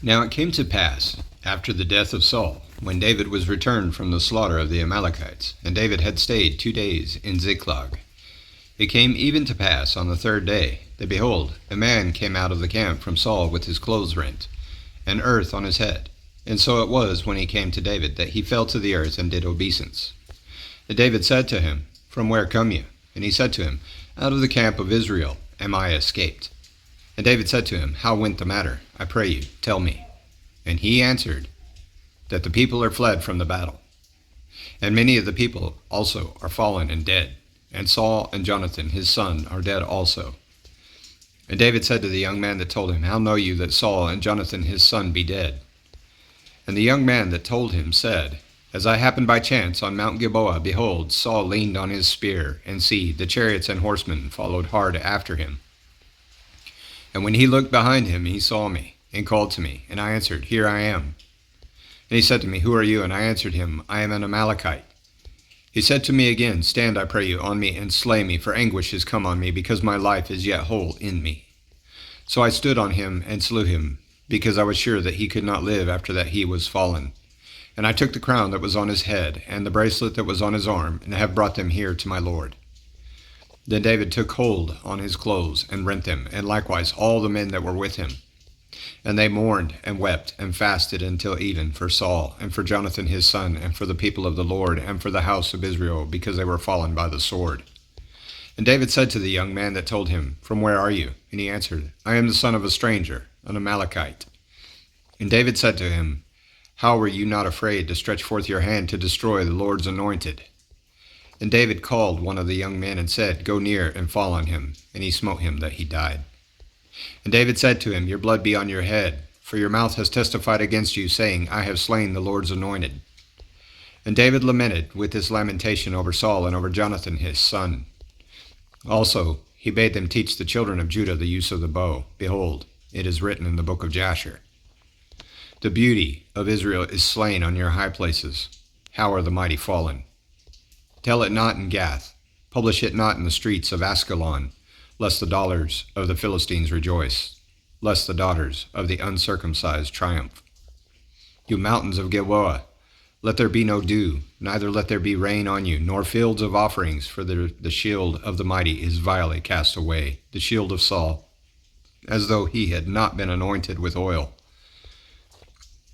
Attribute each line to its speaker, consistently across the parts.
Speaker 1: Now it came to pass, after the death of Saul, when David was returned from the slaughter of the Amalekites, and David had stayed 2 days in Ziklag. It came even to pass on the 3rd day, that behold, a man came out of the camp from Saul with his clothes rent, and earth on his head. And so it was when he came to David, that he fell to the earth and did obeisance. And David said to him, From where come you? And he said to him, Out of the camp of Israel am I escaped. And David said to him, How went the matter? I pray you, tell me. And he answered, That the people are fled from the battle. And many of the people also are fallen and dead. And Saul and Jonathan his son are dead also. And David said to the young man that told him, How know you that Saul and Jonathan his son be dead? And the young man that told him said, As I happened by chance on Mount Gilboa, behold, Saul leaned on his spear, and see, the chariots and horsemen followed hard after him. And when he looked behind him, he saw me, and called to me, and I answered, Here I am. And he said to me, Who are you? And I answered him, I am an Amalekite. He said to me again, Stand, I pray you, on me, and slay me, for anguish is come on me, because my life is yet whole in me. So I stood on him, and slew him, because I was sure that he could not live after that he was fallen. And I took the crown that was on his head, and the bracelet that was on his arm, and have brought them here to my Lord. Then David took hold on his clothes, and rent them, and likewise all the men that were with him. And they mourned, and wept, and fasted until even for Saul, and for Jonathan his son, and for the people of the Lord, and for the house of Israel, because they were fallen by the sword. And David said to the young man that told him, From where are you? And he answered, I am the son of a stranger, an Amalekite. And David said to him, How were you not afraid to stretch forth your hand to destroy the Lord's anointed? And David called one of the young men and said, Go near and fall on him. And he smote him that he died. And David said to him, Your blood be on your head, for your mouth has testified against you, saying, I have slain the Lord's anointed. And David lamented with this lamentation over Saul and over Jonathan his son. Also he bade them teach the children of Judah the use of the bow. Behold, it is written in the book of Jasher, The beauty of Israel is slain on your high places. How are the mighty fallen? Tell it not in Gath, publish it not in the streets of Askelon, lest the daughters of the Philistines rejoice, lest the daughters of the uncircumcised triumph. You mountains of Gilboa, let there be no dew, neither let there be rain on you, nor fields of offerings, for the shield of the mighty is vilely cast away, the shield of Saul, as though he had not been anointed with oil.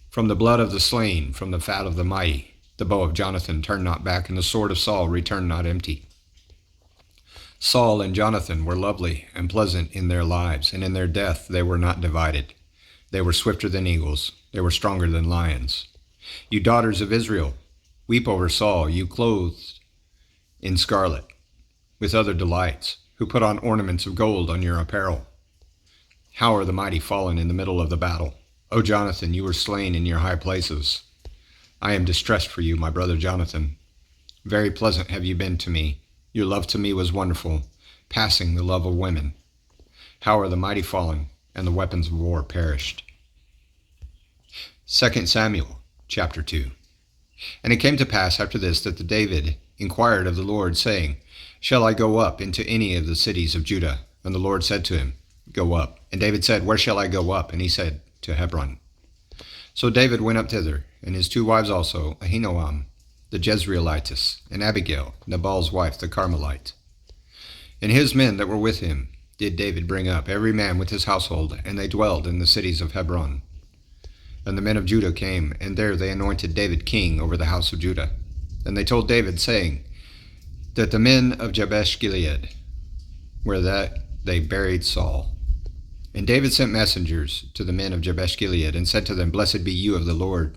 Speaker 1: From the blood of the slain, from the fat of the mighty, the bow of Jonathan turned not back, and the sword of Saul returned not empty. Saul and Jonathan were lovely and pleasant in their lives, and in their death they were not divided. They were swifter than eagles, they were stronger than lions. You daughters of Israel, weep over Saul, you clothed in scarlet, with other delights, who put on ornaments of gold on your apparel. How are the mighty fallen in the middle of the battle? O Jonathan, you were slain in your high places. I am distressed for you, my brother Jonathan. Very pleasant have you been to me. Your love to me was wonderful, passing the love of women. How are the mighty fallen, and the weapons of war perished? 2 Samuel chapter 2. And it came to pass after this that David inquired of the Lord, saying, Shall I go up into any of the cities of Judah? And the Lord said to him, Go up. And David said, Where shall I go up? And he said, To Hebron. So David went up thither, and his 2 wives also, Ahinoam the Jezreelitess, and Abigail, Nabal's wife, the Carmelite. And his men that were with him did David bring up, every man with his household, and they dwelled in the cities of Hebron. And the men of Judah came, and there they anointed David king over the house of Judah. And they told David, saying, that the men of Jabesh Gilead, where that they buried Saul. And David sent messengers to the men of Jabesh Gilead, and said to them, Blessed be you of the Lord,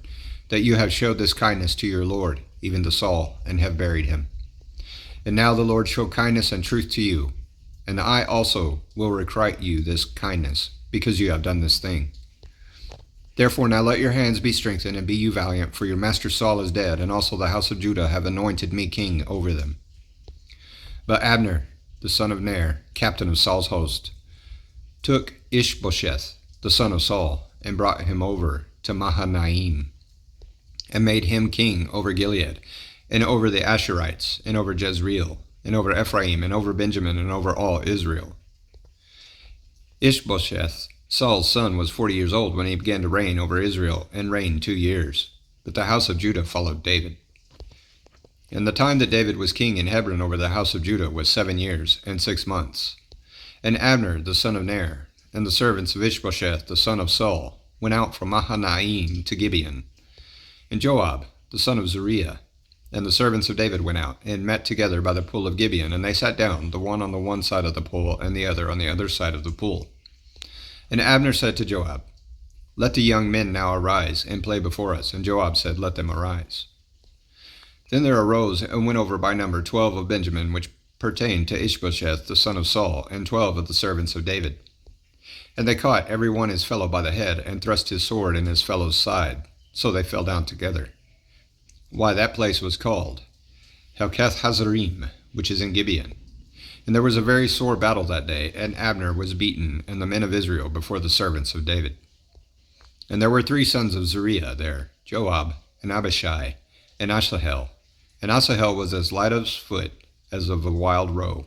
Speaker 1: that you have showed this kindness to your Lord, even to Saul, and have buried him. And now the Lord show kindness and truth to you, and I also will requite you this kindness, because you have done this thing. Therefore now let your hands be strengthened, and be you valiant, for your master Saul is dead, and also the house of Judah have anointed me king over them. But Abner, the son of Ner, captain of Saul's host, took Ishbosheth, the son of Saul, and brought him over to Mahanaim, and made him king over Gilead, and over the Asherites, and over Jezreel, and over Ephraim, and over Benjamin, and over all Israel. Ishbosheth Saul's son was 40 years old when he began to reign over Israel, and reigned 2 years. But the house of Judah followed David. And the time that David was king in Hebron over the house of Judah was 7 years and 6 months. And Abner the son of Ner, and the servants of Ishbosheth the son of Saul, went out from Mahanaim to Gibeon. And Joab the son of Zeruiah, and the servants of David went out, and met together by the pool of Gibeon, and they sat down, the one on the one side of the pool, and the other on the other side of the pool. And Abner said to Joab, "Let the young men now arise, and play before us." And Joab said, "Let them arise." Then there arose and went over by number 12 of Benjamin, which pertained to Ishbosheth the son of Saul, and 12 of the servants of David. And they caught every one his fellow by the head, and thrust his sword in his fellow's side, so they fell down together. Why, that place was called Helkath Hazarim, which is in Gibeon. And there was a very sore battle that day, and Abner was beaten, and the men of Israel before the servants of David. And there were 3 sons of Zeruiah there, Joab, and Abishai, and Asahel. And Asahel was as light of foot as of a wild roe.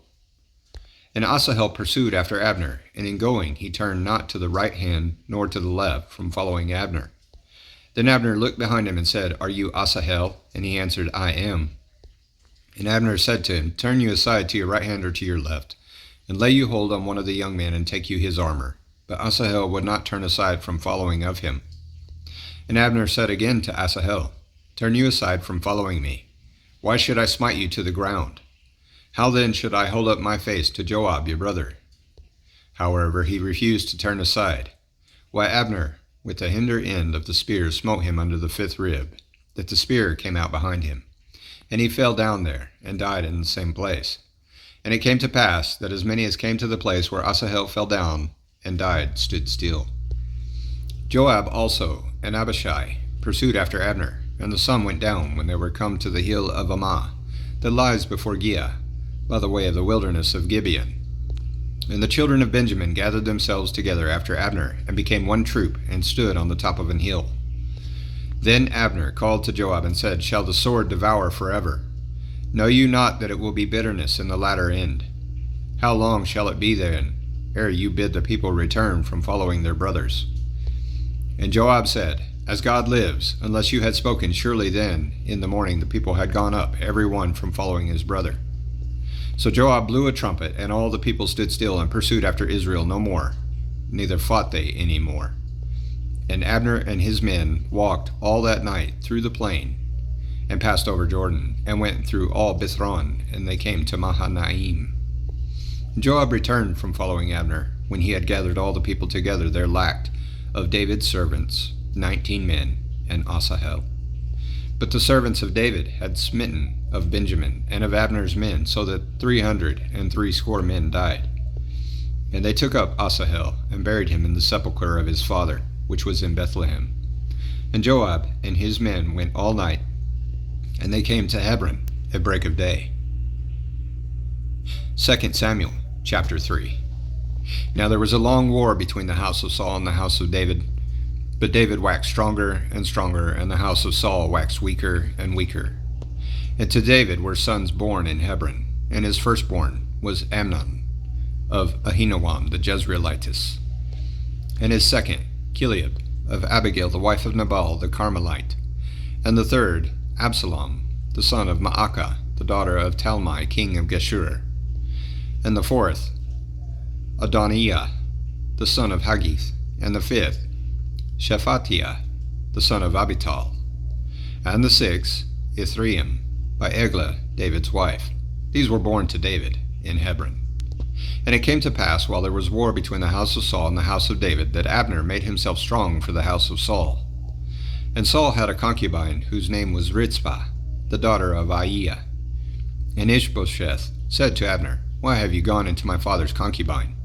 Speaker 1: And Asahel pursued after Abner, and in going he turned not to the right hand nor to the left from following Abner. Then Abner looked behind him and said, "Are you Asahel?" And he answered, "I am." And Abner said to him, "Turn you aside to your right hand or to your left, and lay you hold on one of the young men, and take you his armor." But Asahel would not turn aside from following of him. And Abner said again to Asahel, "Turn you aside from following me. Why should I smite you to the ground? How then should I hold up my face to Joab your brother?" However, he refused to turn aside. Why, Abner with the hinder end of the spear smote him under the 5th rib, that the spear came out behind him. And he fell down there, and died in the same place. And it came to pass that as many as came to the place where Asahel fell down and died stood still. Joab also and Abishai pursued after Abner, and the sun went down when they were come to the hill of Ammah, that lies before Giah, by the way of the wilderness of Gibeon. And the children of Benjamin gathered themselves together after Abner, and became one troop, and stood on the top of an hill. Then Abner called to Joab and said, "Shall the sword devour forever? Know you not that it will be bitterness in the latter end? How long shall it be then, ere you bid the people return from following their brothers?" And Joab said, "As God lives, unless you had spoken, surely then in the morning the people had gone up, every one from following his brother." So Joab blew a trumpet, and all the people stood still, and pursued after Israel no more, neither fought they any more. And Abner and his men walked all that night through the plain, and passed over Jordan, and went through all Bithron, and they came to Mahanaim. Joab returned from following Abner. When he had gathered all the people together, there lacked of David's servants 19 men, and Asahel. But the servants of David had smitten of Benjamin and of Abner's men, so that 360 men died. And they took up Asahel, and buried him in the sepulchre of his father, which was in Bethlehem. And Joab and his men went all night, and they came to Hebron at break of day. 2 Samuel chapter 3. Now there was a long war between the house of Saul and the house of David. But David waxed stronger and stronger, and the house of Saul waxed weaker and weaker. And to David were sons born in Hebron, and his firstborn was Amnon of Ahinoam the Jezreelitess, and his second, Chileab of Abigail the wife of Nabal the Carmelite, and the third, Absalom the son of Maacah the daughter of Talmai king of Geshur, and the fourth, Adoniah the son of Haggith, and the fifth, Shephatiah the son of Abital, and the sixth, Ithream by Eglah David's wife. These were born to David in Hebron. And it came to pass, while there was war between the house of Saul and the house of David, that Abner made himself strong for the house of Saul. And Saul had a concubine whose name was Rizpah, the daughter of Aiah. And Ishbosheth said to Abner, "Why have you gone into my father's concubine?"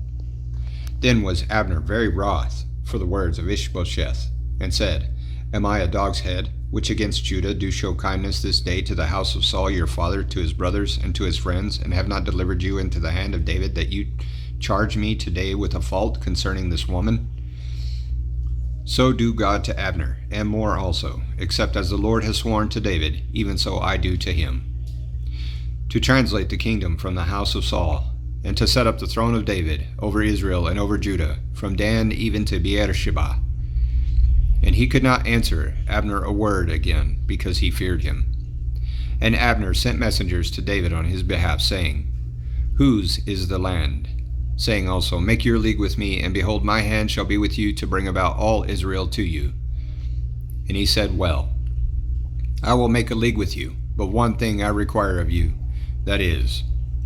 Speaker 1: Then was Abner very wroth for the words of Ishbosheth, and said, "Am I a dog's head, which against Judah do show kindness this day to the house of Saul your father, to his brothers, and to his friends, and have not delivered you into the hand of David, that you charge me today with a fault concerning this woman? So do God to Abner, and more also, except as the Lord has sworn to David, even so I do to him, to translate the kingdom from the house of Saul, and to set up the throne of David over Israel and over Judah, from Dan even to Beersheba. And he could not answer Abner a word again, because he feared him. And Abner sent messengers to David on his behalf, saying, Whose is the land? Saying also, Make your league with me, and behold, my hand shall be with you to bring about all Israel to you. And he said, Well, I will make a league with you, but one thing I require of you, that is,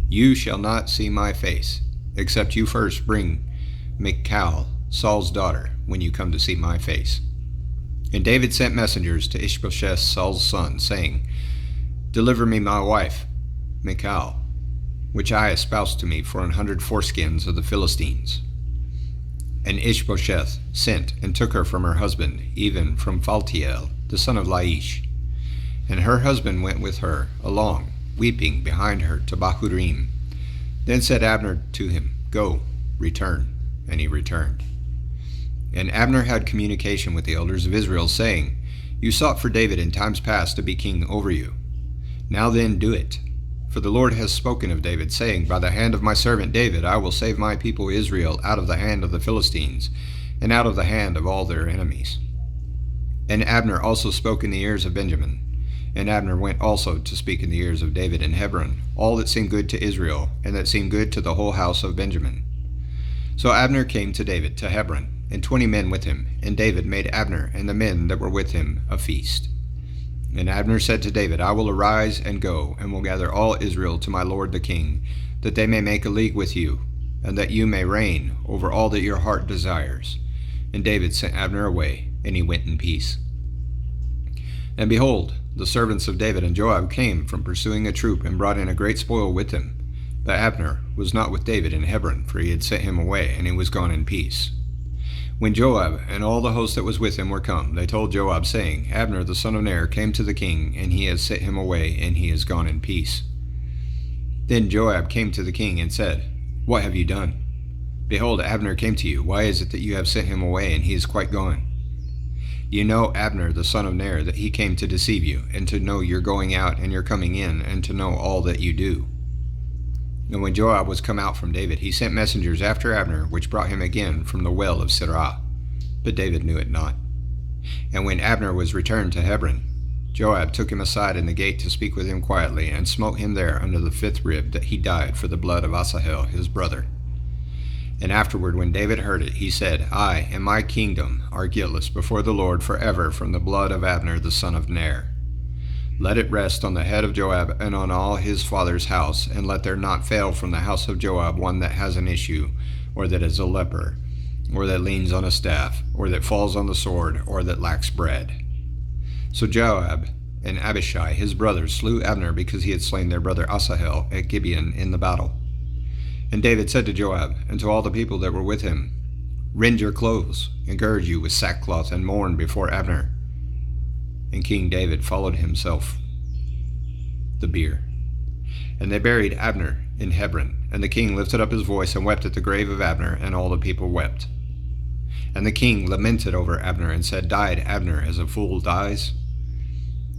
Speaker 1: you shall not see my face, except you first bring Michal, Saul's daughter, when you come to see my face. And David sent messengers to Ishbosheth, Saul's son, saying, Deliver me my wife, Michal, which I espoused to me for 100 foreskins of the Philistines. And Ishbosheth sent and took her from her husband, even from Phaltiel, the son of Laish. And her husband went with her along, weeping behind her to Bahurim. Then said Abner to him, Go, return. And he returned. And Abner had communication with the elders of Israel, saying, You sought for David in times past to be king over you. Now then do it. For the Lord has spoken of David, saying, By the hand of my servant David I will save my people Israel out of the hand of the Philistines, and out of the hand of all their enemies. And Abner also spoke in the ears of Benjamin. And Abner went also to speak in the ears of David in Hebron, all that seemed good to Israel, and that seemed good to the whole house of Benjamin. So Abner came to David to Hebron, and 20 men with him, and David made Abner and the men that were with him a feast. And Abner said to David, I will arise and go, and will gather all Israel to my lord the king, that they may make a league with you, and that you may reign over all that your heart desires. And David sent Abner away, and he went in peace. And behold, the servants of David and Joab came from pursuing a troop, and brought in a great spoil with them. But Abner was not with David in Hebron, for he had sent him away, and he was gone in peace. When Joab and all the host that was with him were come, they told Joab, saying, Abner the son of Ner came to the king, and he has sent him away, and he is gone in peace. Then Joab came to the king and said, What have you done? Behold, Abner came to you. Why is it that you have sent him away, and he is quite gone? You know Abner the son of Ner, that he came to deceive you, and to know your going out and your coming in, and to know all that you do. And when Joab was come out from David, he sent messengers after Abner, which brought him again from the well of Sirah. But David knew it not. And when Abner was returned to Hebron, Joab took him aside in the gate to speak with him quietly, and smote him there under the 5th rib, that he died for the blood of Asahel his brother. And afterward, when David heard it, he said, I and my kingdom are guiltless before the Lord forever from the blood of Abner the son of Ner. Let it rest on the head of Joab and on all his father's house, and let there not fail from the house of Joab one that has an issue, or that is a leper, or that leans on a staff, or that falls on the sword, or that lacks bread. So Joab and Abishai his brothers slew Abner, because he had slain their brother Asahel at Gibeon in the battle. And David said to Joab and to all the people that were with him, Rend your clothes, and gird you with sackcloth, and mourn before Abner. And King David followed himself the bier. And they buried Abner in Hebron. And the king lifted up his voice and wept at the grave of Abner, and all the people wept. And the king lamented over Abner, and said, Died Abner as a fool dies?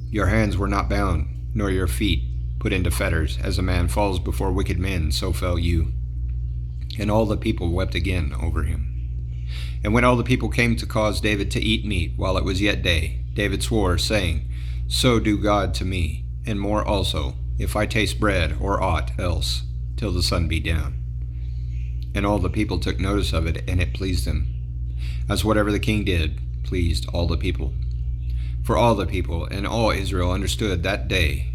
Speaker 1: Your hands were not bound, nor your feet put into fetters. As a man falls before wicked men, so fell you. And all the people wept again over him. And when all the people came to cause David to eat meat while it was yet day, David swore, saying, So do God to me, and more also, if I taste bread or aught else, till the sun be down. And all the people took notice of it, and it pleased them, as whatever the king did pleased all the people. For all the people and all Israel understood that day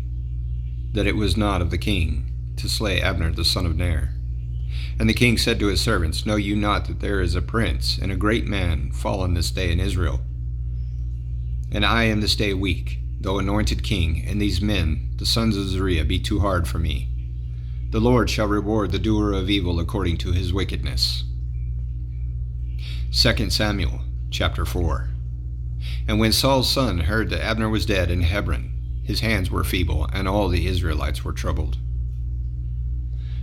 Speaker 1: that it was not of the king to slay Abner the son of Ner. And the king said to his servants, Know you not that there is a prince and a great man fallen this day in Israel? And I am this day weak, though anointed king, and these men, the sons of Zeruiah, be too hard for me. The Lord shall reward the doer of evil according to his wickedness. 2 Samuel chapter 4. And when Saul's son heard that Abner was dead in Hebron, his hands were feeble, and all the Israelites were troubled.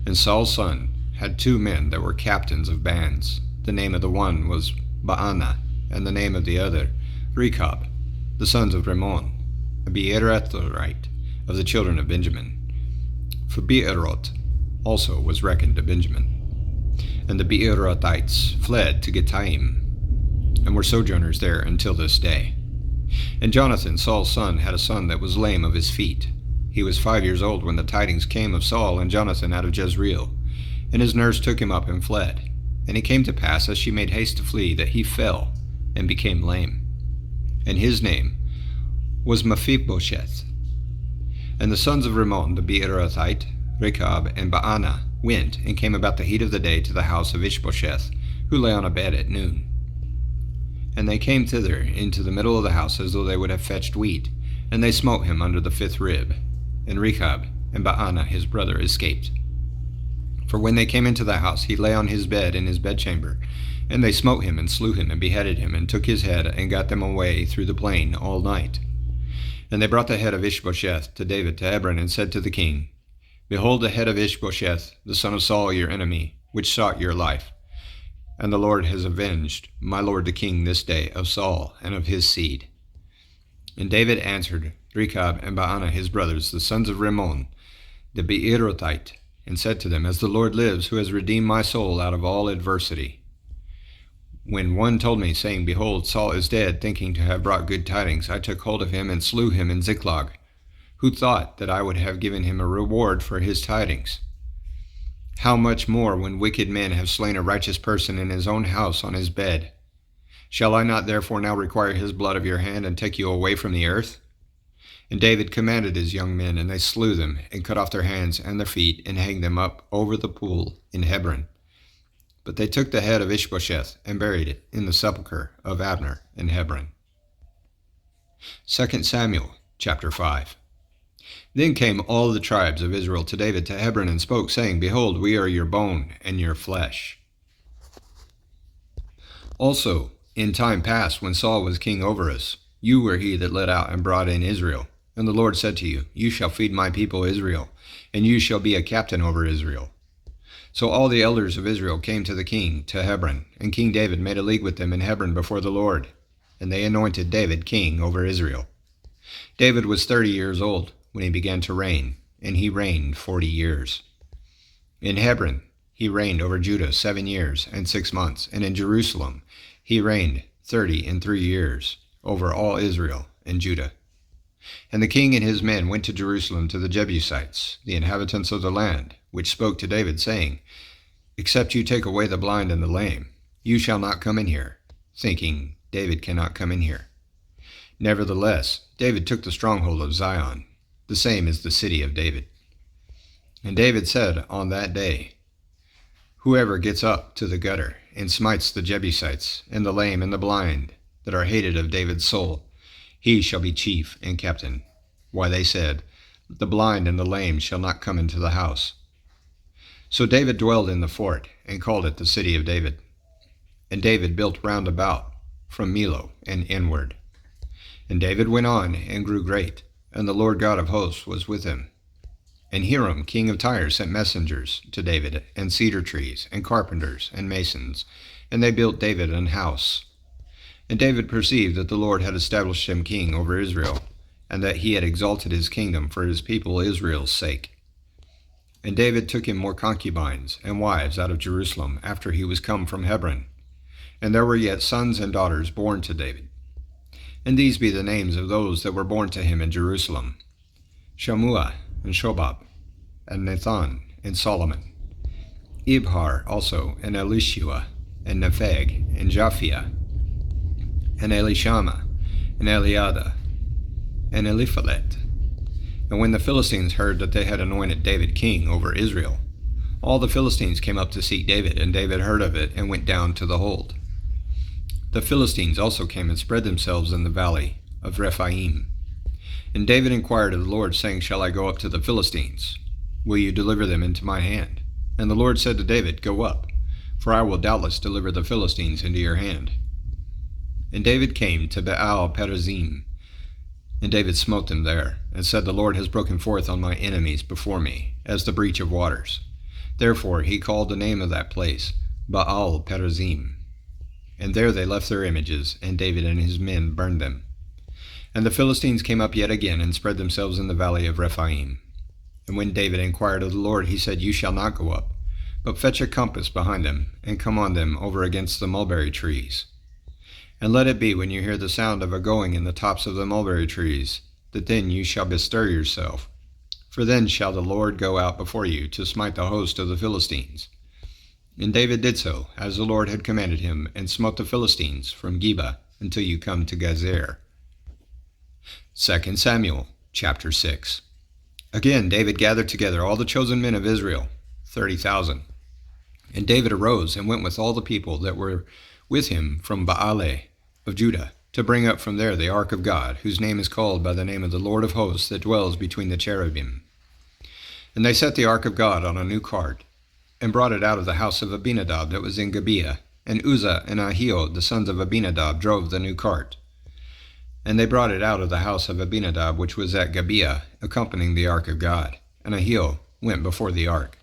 Speaker 1: And Saul's son had 2 men that were captains of bands. The name of the one was Baanah, and the name of the other Rechab, the sons of Rimmon, a Beerothite of the children of Benjamin. For Beeroth also was reckoned to Benjamin. And the Beerothites fled to Gittaim, and were sojourners there until this day. And Jonathan, Saul's son, had a son that was lame of his feet. He was 5 years old when the tidings came of Saul and Jonathan out of Jezreel, and his nurse took him up and fled. And it came to pass, as she made haste to flee, that he fell and became lame. And his name was Mephibosheth. And the sons of Rimmon the Beerothite, Rechab and Baanah, went and came about the heat of the day to the house of Ishbosheth, who lay on a bed at noon. And they came thither into the middle of the house as though they would have fetched wheat, and they smote him under the 5th rib. And Rechab and Baanah his brother escaped. For when they came into the house, he lay on his bed in his bedchamber, and they smote him and slew him and beheaded him, and took his head and got them away through the plain all night. And they brought the head of Ishbosheth to David to Hebron, and said to the king, Behold the head of Ishbosheth, the son of Saul your enemy, which sought your life. And the Lord has avenged my lord the king this day of Saul and of his seed. And David answered Rechab and Baanah his brothers, the sons of Rimmon, the Beerothite, and said to them, As the Lord lives, who has redeemed my soul out of all adversity. When one told me, saying, Behold, Saul is dead, thinking to have brought good tidings, I took hold of him and slew him in Ziklag. Who thought that I would have given him a reward for his tidings? How much more when wicked men have slain a righteous person in his own house on his bed? Shall I not therefore now require his blood of your hand, and take you away from the earth? And David commanded his young men, and they slew them, and cut off their hands and their feet, and hanged them up over the pool in Hebron. But they took the head of Ishbosheth, and buried it in the sepulchre of Abner in Hebron. 2 Samuel chapter 5. Then came all the tribes of Israel to David to Hebron, and spoke, saying, Behold, we are your bone and your flesh. Also, in time past, when Saul was king over us, you were he that led out and brought in Israel. And the Lord said to you, You shall feed my people Israel, and you shall be a captain over Israel. So all the elders of Israel came to the king to Hebron, and King David made a league with them in Hebron before the Lord, and they anointed David king over Israel. David was 30 years old when he began to reign, and he reigned 40 years. In Hebron he reigned over Judah 7 years and 6 months, and in Jerusalem he reigned 33 years over all Israel and Judah. And the king and his men went to Jerusalem to the Jebusites, the inhabitants of the land, which spoke to David, saying, Except you take away the blind and the lame, you shall not come in here, thinking, David cannot come in here. Nevertheless, David took the stronghold of Zion, the same is the city of David. And David said on that day, Whoever gets up to the gutter and smites the Jebusites, and the lame and the blind, that are hated of David's soul, he shall be chief and captain. Why, they said, The blind and the lame shall not come into the house. So David dwelled in the fort, and called it the city of David. And David built round about, from Millo and inward. And David went on and grew great, and the Lord God of hosts was with him. And Hiram king of Tyre sent messengers to David, and cedar trees, and carpenters, and masons, and they built David an house. And David perceived that the Lord had established him king over Israel, and that he had exalted his kingdom for his people Israel's sake. And David took him more concubines and wives out of Jerusalem after he was come from Hebron. And there were yet sons and daughters born to David. And these be the names of those that were born to him in Jerusalem: Shammua, and Shobab, and Nathan, and Solomon. Ibhar also, and Elishua, and Nepheg, and Japhia, and Elishama, and Eliada, and Eliphalet. And when the Philistines heard that they had anointed David king over Israel, all the Philistines came up to seek David, and David heard of it, and went down to the hold. The Philistines also came and spread themselves in the valley of Rephaim. And David inquired of the Lord, saying, Shall I go up to the Philistines? Will you deliver them into my hand? And the Lord said to David, Go up, for I will doubtless deliver the Philistines into your hand. And David came to Baal-perazim, and David smote them there, and said, The Lord has broken forth on my enemies before me, as the breach of waters. Therefore he called the name of that place Baal-perazim. And there they left their images, and David and his men burned them. And the Philistines came up yet again, and spread themselves in the valley of Rephaim. And when David inquired of the Lord, he said, You shall not go up, but fetch a compass behind them, and come on them over against the mulberry trees. And let it be, when you hear the sound of a going in the tops of the mulberry trees, that then you shall bestir yourself. For then shall the Lord go out before you to smite the host of the Philistines. And David did so, as the Lord had commanded him, and smote the Philistines from Geba until you come to Gazer. 2 Samuel chapter 6. Again David gathered together all the chosen men of Israel, 30,000. And David arose and went with all the people that were with him from Baale of Judah, to bring up from there the ark of God, whose name is called by the name of the Lord of hosts, that dwells between the cherubim. And they set the ark of God on a new cart, and brought it out of the house of Abinadab that was in Gibeah. And Uzzah and Ahio, the sons of Abinadab, drove the new cart. And they brought it out of the house of Abinadab, which was at Gibeah, accompanying the ark of God. And Ahio went before the ark.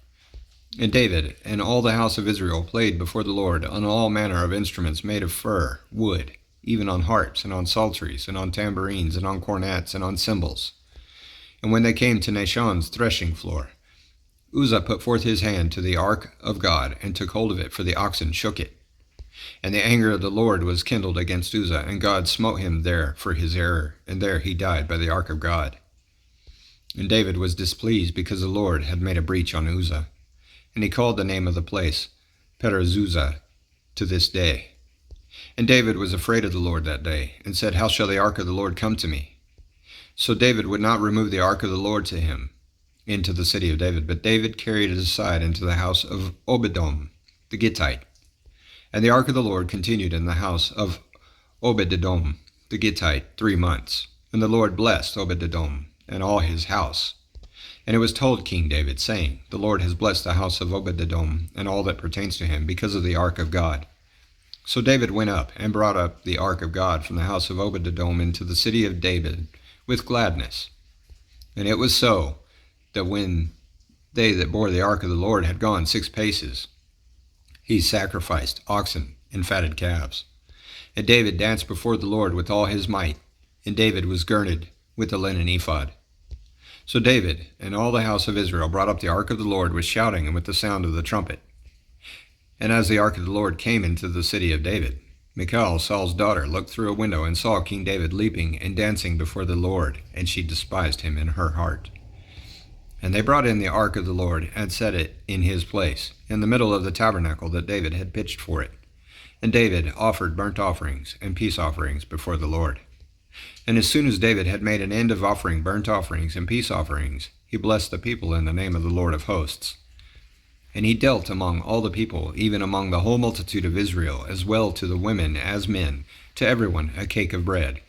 Speaker 1: And David and all the house of Israel played before the Lord on all manner of instruments made of fir, wood, even on harps, and on psalteries, and on tambourines, and on cornets, and on cymbals. And when they came to Nashon's threshing floor, Uzzah put forth his hand to the ark of God, and took hold of it, for the oxen shook it. And the anger of the Lord was kindled against Uzzah, and God smote him there for his error, and there he died by the ark of God. And David was displeased, because the Lord had made a breach on Uzzah. And he called the name of the place Perezuzzah to this day. And David was afraid of the Lord that day, and said, How shall the ark of the Lord come to me? So David would not remove the ark of the Lord to him into the city of David, but David carried it aside into the house of Obededom the Gittite. And the ark of the Lord continued in the house of Obededom the Gittite 3 months. And the Lord blessed Obededom and all his house. And it was told King David, saying, The Lord has blessed the house of Obededom and all that pertains to him, because of the ark of God. So David went up and brought up the ark of God from the house of Obededom into the city of David with gladness. And it was so, that when they that bore the ark of the Lord had gone 6 paces, he sacrificed oxen and fatted calves. And David danced before the Lord with all his might, and David was girded with a linen ephod. So David and all the house of Israel brought up the ark of the Lord with shouting and with the sound of the trumpet. And as the ark of the Lord came into the city of David, Michal, Saul's daughter, looked through a window and saw King David leaping and dancing before the Lord, and she despised him in her heart. And they brought in the ark of the Lord and set it in his place, in the middle of the tabernacle that David had pitched for it. And David offered burnt offerings and peace offerings before the Lord. And as soon as David had made an end of offering burnt offerings and peace offerings, he blessed the people in the name of the Lord of hosts. And he dealt among all the people, even among the whole multitude of Israel, as well to the women as men, to everyone a cake of bread,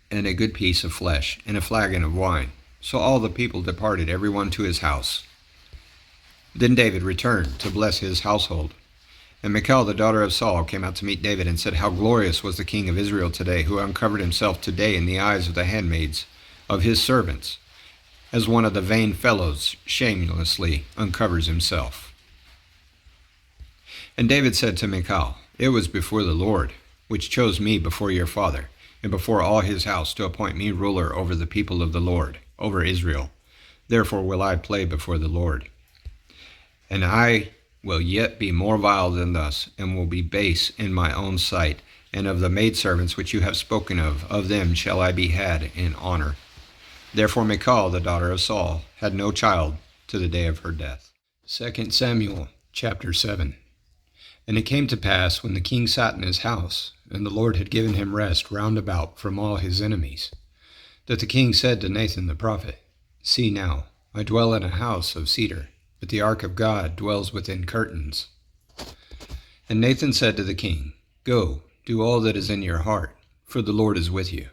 Speaker 1: and a good piece of flesh, and a flagon of wine. So all the people departed, every one to his house. Then David returned to bless his household. And Michal, the daughter of Saul, came out to meet David, and said, How glorious was the king of Israel today, who uncovered himself today in the eyes of the handmaids of his servants, as one of the vain fellows shamelessly uncovers himself. And David said to Michal, It was before the Lord, which chose me before your father, and before all his house, to appoint me ruler over the people of the Lord, over Israel. Therefore will I play before the Lord. And I will yet be more vile than thus, and will be base in my own sight, and of the maidservants which you have spoken of them shall I be had in honor. Therefore Michal, the daughter of Saul, had no child to the day of her death. 2 Samuel chapter 7. And it came to pass, when the king sat in his house, and the Lord had given him rest round about from all his enemies, that the king said to Nathan the prophet, See now, I dwell in a house of cedar, but the ark of God dwells within curtains. And Nathan said to the king, Go, do all that is in your heart, for the Lord is with you.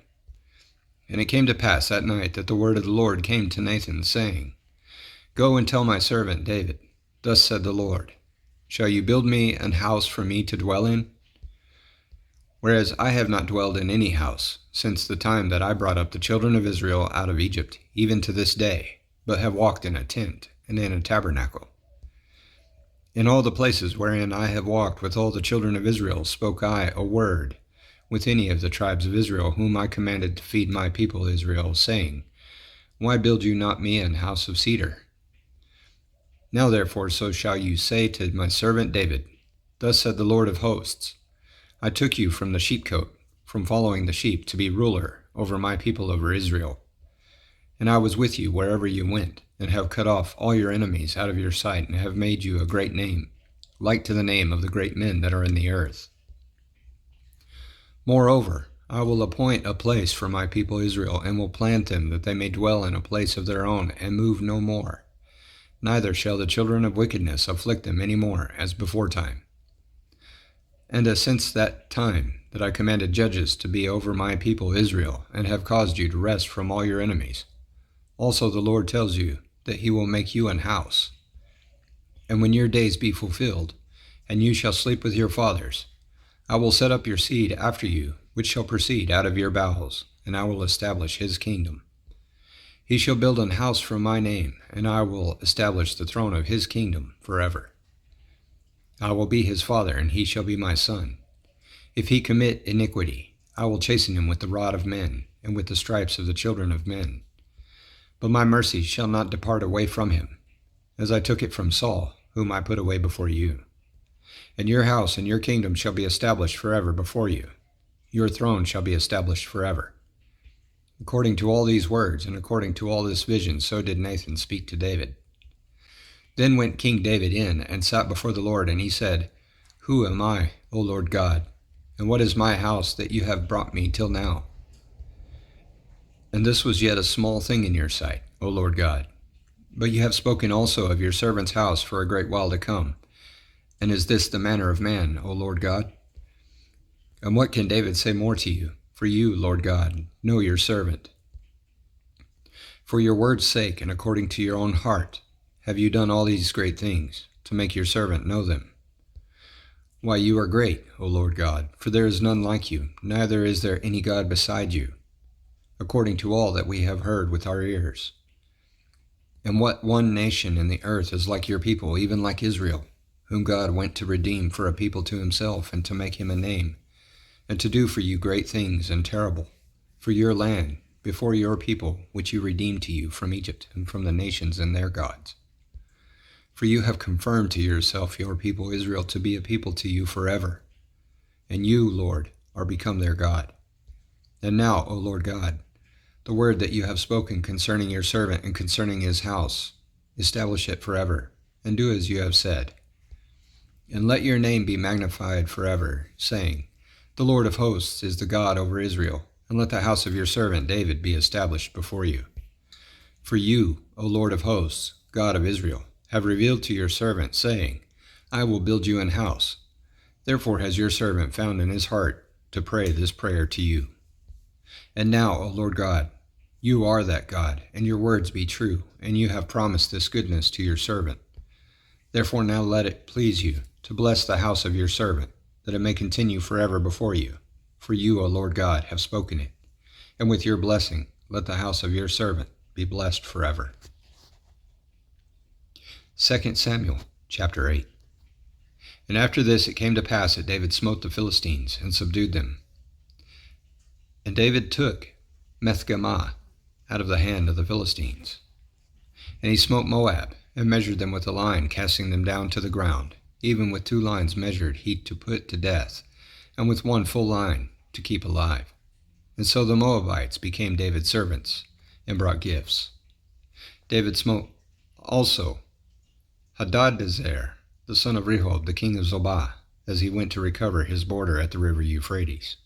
Speaker 1: And it came to pass that night that the word of the Lord came to Nathan, saying, Go and tell my servant David, Thus said the Lord, Shall you build me an house for me to dwell in? Whereas I have not dwelled in any house, since the time that I brought up the children of Israel out of Egypt, even to this day, but have walked in a tent and in a tabernacle. In all the places wherein I have walked with all the children of Israel spoke I a word with any of the tribes of Israel, whom I commanded to feed my people Israel, saying, Why build you not me an house of cedar? Now therefore so shall you say to my servant David, Thus said the Lord of hosts, I took you from the sheepcote, from following the sheep, to be ruler over my people over Israel. And I was with you wherever you went, and have cut off all your enemies out of your sight, and have made you a great name, like to the name of the great men that are in the earth. Moreover, I will appoint a place for my people Israel, and will plant them, that they may dwell in a place of their own, and move no more. Neither shall the children of wickedness afflict them any more, as beforetime. And as since that time that I commanded judges to be over my people Israel, and have caused you to rest from all your enemies, also the Lord tells you that he will make you an house. And when your days be fulfilled, and you shall sleep with your fathers, I will set up your seed after you, which shall proceed out of your bowels, and I will establish his kingdom. He shall build an house for my name, and I will establish the throne of his kingdom forever. I will be his father, and he shall be my son. If he commit iniquity, I will chasten him with the rod of men, and with the stripes of the children of men. But my mercy shall not depart away from him, as I took it from Saul, whom I put away before you. And your house and your kingdom shall be established forever before you. Your throne shall be established forever. According to all these words, and according to all this vision, so did Nathan speak to David. Then went King David in, and sat before the Lord, and he said, Who am I, O Lord God? And what is my house that you have brought me till now? And this was yet a small thing in your sight, O Lord God. But you have spoken also of your servant's house for a great while to come. And is this the manner of man, O Lord God? And what can David say more to you? For you, Lord God, know your servant. For your word's sake, and according to your own heart, have you done all these great things, to make your servant know them. Why, you are great, O Lord God, for there is none like you, neither is there any God beside you, according to all that we have heard with our ears. And what one nation in the earth is like your people, even like Israel, whom God went to redeem for a people to himself, and to make him a name, and to do for you great things and terrible, for your land, before your people, which you redeemed to you from Egypt and from the nations and their gods. For you have confirmed to yourself your people Israel to be a people to you forever, and you, Lord, are become their God. And now, O Lord God, the word that you have spoken concerning your servant and concerning his house, establish it forever, and do as you have said. And let your name be magnified forever, saying, The Lord of hosts is the God over Israel, and let the house of your servant David be established before you. For you, O Lord of hosts, God of Israel, have revealed to your servant, saying, I will build you an house. Therefore has your servant found in his heart to pray this prayer to you. And now, O Lord God, you are that God, and your words be true, and you have promised this goodness to your servant. Therefore now let it please you to bless the house of your servant, that it may continue forever before you. For you, O Lord God, have spoken it. And with your blessing, let the house of your servant be blessed forever. 2 Samuel chapter 8. And after this it came to pass that David smote the Philistines and subdued them. And David took Methgamah out of the hand of the Philistines. And he smote Moab, and measured them with a line, casting them down to the ground, even with 2 lines measured he to put to death, and with 1 full line to keep alive. And so the Moabites became David's servants, and brought gifts. David smote also Hadadezer, the son of Rehob, the king of Zobah, as he went to recover his border at the river Euphrates.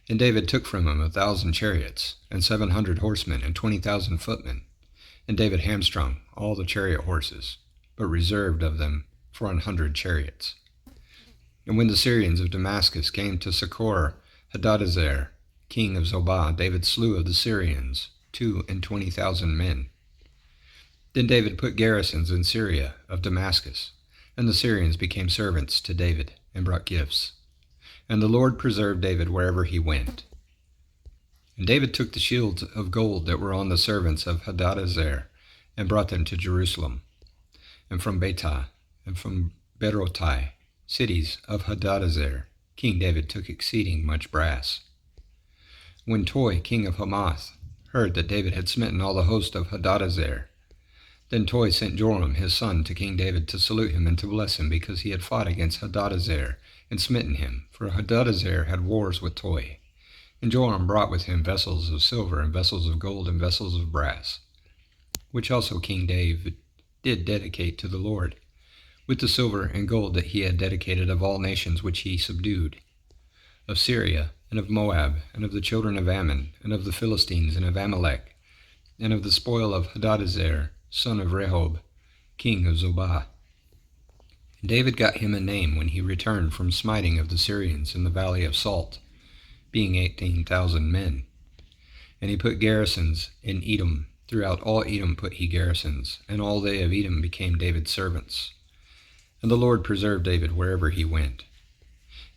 Speaker 1: And David took from him 1,000 chariots, and 700 horsemen, and 20,000 footmen. And David hamstrung all the chariot horses, but reserved of them for 100 chariots. And when the Syrians of Damascus came to succor Hadadezer, king of Zobah, David slew of the Syrians 22,000 men. Then David put garrisons in Syria of Damascus, and the Syrians became servants to David, and brought gifts. And the Lord preserved David wherever he went. And David took the shields of gold that were on the servants of Hadadezer, and brought them to Jerusalem. And from Betah, and from Berotai, cities of Hadadezer, King David took exceeding much brass. When Toi, king of Hamath, heard that David had smitten all the host of Hadadezer. Then Toi sent Joram his son to King David to salute him and to bless him, because he had fought against Hadadezer and smitten him, for Hadadezer had wars with Toi. And Joram brought with him vessels of silver and vessels of gold and vessels of brass, which also King David did dedicate to the Lord, with the silver and gold that he had dedicated of all nations which he subdued, of Syria, and of Moab, and of the children of Ammon, and of the Philistines, and of Amalek, and of the spoil of Hadadezer, son of Rehob, king of Zobah. And David got him a name when he returned from smiting of the Syrians in the valley of Salt, being 18,000 men. And he put garrisons in Edom. Throughout all Edom put he garrisons, and all they of Edom became David's servants. And the Lord preserved David wherever he went.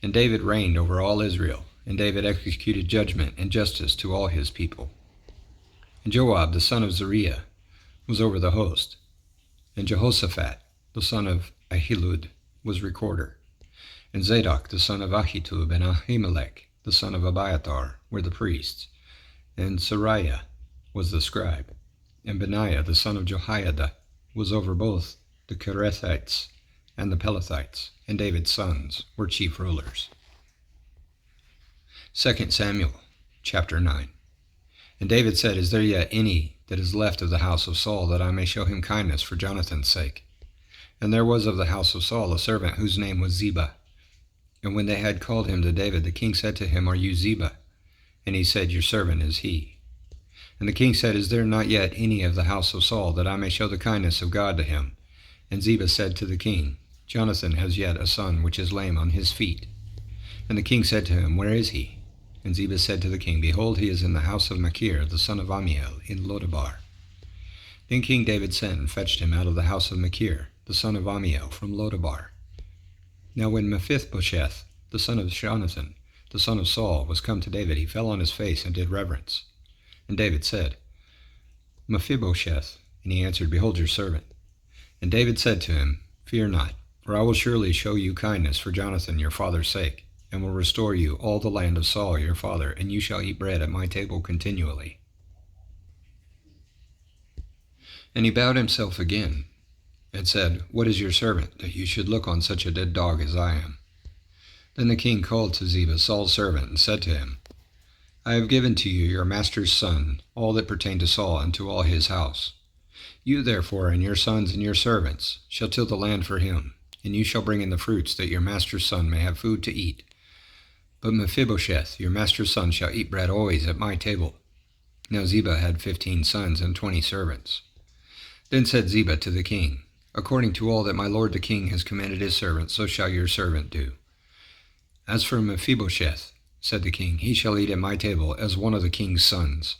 Speaker 1: And David reigned over all Israel, and David executed judgment and justice to all his people. And Joab the son of Zeruiah was over the host, and Jehoshaphat the son of Ahilud was recorder, and Zadok the son of Ahitub and Ahimelech the son of Abiathar were the priests, and Sariah was the scribe, and Benaiah the son of Jehoiada was over both the Kerethites and the Pelethites, and David's sons were chief rulers. 2 Samuel chapter 9. And David said, Is there yet any that is left of the house of Saul, that I may show him kindness for Jonathan's sake? And there was of the house of Saul a servant whose name was Ziba. And when they had called him to David, the king said to him, Are you Ziba? And he said, Your servant is he. And the king said, Is there not yet any of the house of Saul, that I may show the kindness of God to him? And Ziba said to the king, Jonathan has yet a son which is lame on his feet. And the king said to him, Where is he? And Ziba said to the king, Behold, he is in the house of Machir, the son of Ammiel, in Lodabar. Then King David sent and fetched him out of the house of Machir, the son of Ammiel, from Lodabar. Now when Mephibosheth, the son of Jonathan, the son of Saul, was come to David, he fell on his face and did reverence. And David said, Mephibosheth. And he answered, Behold your servant. And David said to him, Fear not, for I will surely show you kindness for Jonathan your father's sake, and will restore you all the land of Saul your father, and you shall eat bread at my table continually. And he bowed himself again, and said, What is your servant, that you should look on such a dead dog as I am? Then the king called to Ziba, Saul's servant, and said to him, I have given to you your master's son, all that pertained to Saul, and to all his house. You therefore, and your sons and your servants, shall till the land for him, and you shall bring in the fruits, that your master's son may have food to eat. But Mephibosheth, your master's son, shall eat bread always at my table. Now Ziba had 15 sons and 20 servants. Then said Ziba to the king, According to all that my lord the king has commanded his servant, so shall your servant do. As for Mephibosheth, said the king, he shall eat at my table as one of the king's sons.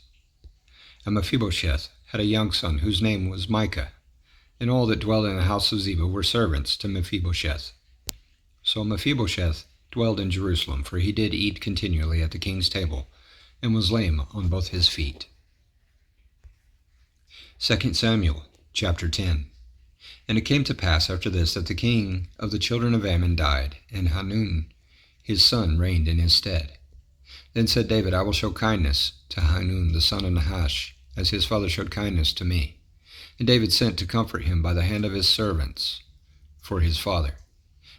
Speaker 1: And Mephibosheth had a young son whose name was Micah, and all that dwelled in the house of Ziba were servants to Mephibosheth. So Mephibosheth dwelled in Jerusalem, for he did eat continually at the king's table, and was lame on both his feet. 2 Samuel chapter 10. And it came to pass after this that the king of the children of Ammon died, and Hanun his son reigned in his stead. Then said David, I will show kindness to Hanun the son of Nahash, as his father showed kindness to me. And David sent to comfort him by the hand of his servants for his father.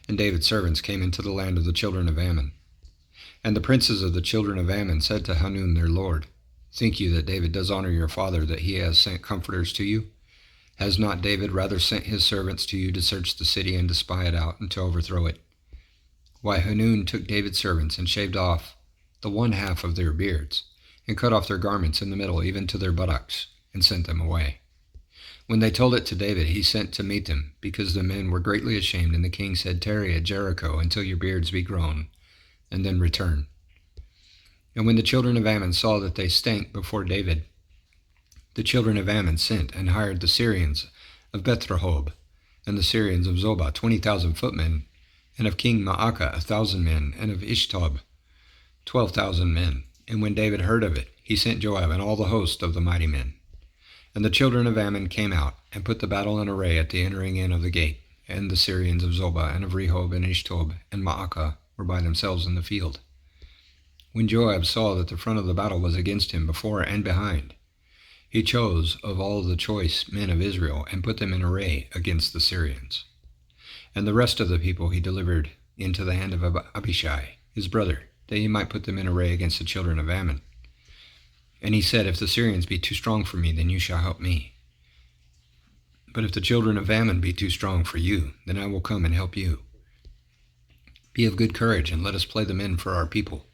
Speaker 1: And David's servants came into the land of the children of Ammon. And the princes of the children of Ammon said to Hanun their lord, Think you that David does honor your father, that he has sent comforters to you? Has not David rather sent his servants to you to search the city and to spy it out and to overthrow it? Why, Hanun took David's servants and shaved off the one half of their beards, and cut off their garments in the middle, even to their buttocks, and sent them away. When they told it to David, he sent to meet them, because the men were greatly ashamed, and the king said, Tarry at Jericho until your beards be grown, and then return. And when the children of Ammon saw that they stank before David, the children of Ammon sent and hired the Syrians of Beth-rehob, and the Syrians of Zobah 20,000 footmen, and of King Maacah 1,000 men, and of Ishtob 12,000 men. And when David heard of it, he sent Joab and all the host of the mighty men. And the children of Ammon came out, and put the battle in array at the entering in of the gate, and the Syrians of Zobah, and of Rehob, and Ishtob, and Maacah were by themselves in the field. When Joab saw that the front of the battle was against him before and behind, He chose of all the choice men of Israel and put them in array against the Syrians. And the rest of the people he delivered into the hand of Abishai, his brother, that he might put them in array against the children of Ammon. And he said, If the Syrians be too strong for me, then you shall help me. But if the children of Ammon be too strong for you, then I will come and help you. Be of good courage, and let us play the men for our people,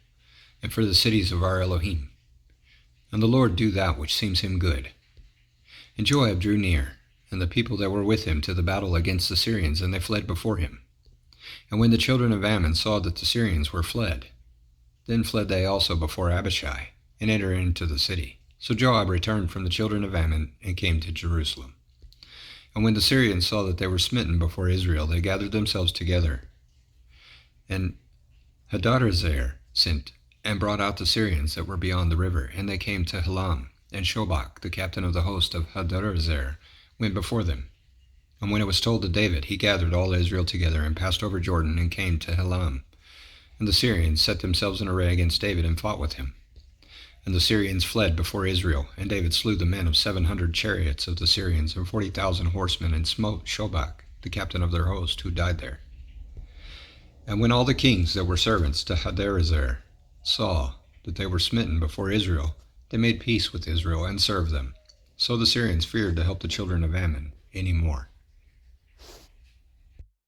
Speaker 1: and for the cities of our Elohim. And the Lord do that which seems him good. And Joab drew near, and the people that were with him, to the battle against the Syrians, and they fled before him. And when the children of Ammon saw that the Syrians were fled, then fled they also before Abishai, and entered into the city. So Joab returned from the children of Ammon, and came to Jerusalem. And when the Syrians saw that they were smitten before Israel, they gathered themselves together. And Hadadezer sent, and brought out the Syrians that were beyond the river, and they came to Helam. And Shobach, the captain of the host of Hadadezer, went before them. And when it was told to David, he gathered all Israel together, and passed over Jordan, and came to Helam. And the Syrians set themselves in array against David, and fought with him. And the Syrians fled before Israel, and David slew the men of 700 chariots of the Syrians, and 40,000 horsemen, and smote Shobach, the captain of their host, who died there. And when all the kings that were servants to Hadadezer saw that they were smitten before Israel, they made peace with Israel, and served them. So the Syrians feared to help the children of Ammon any more.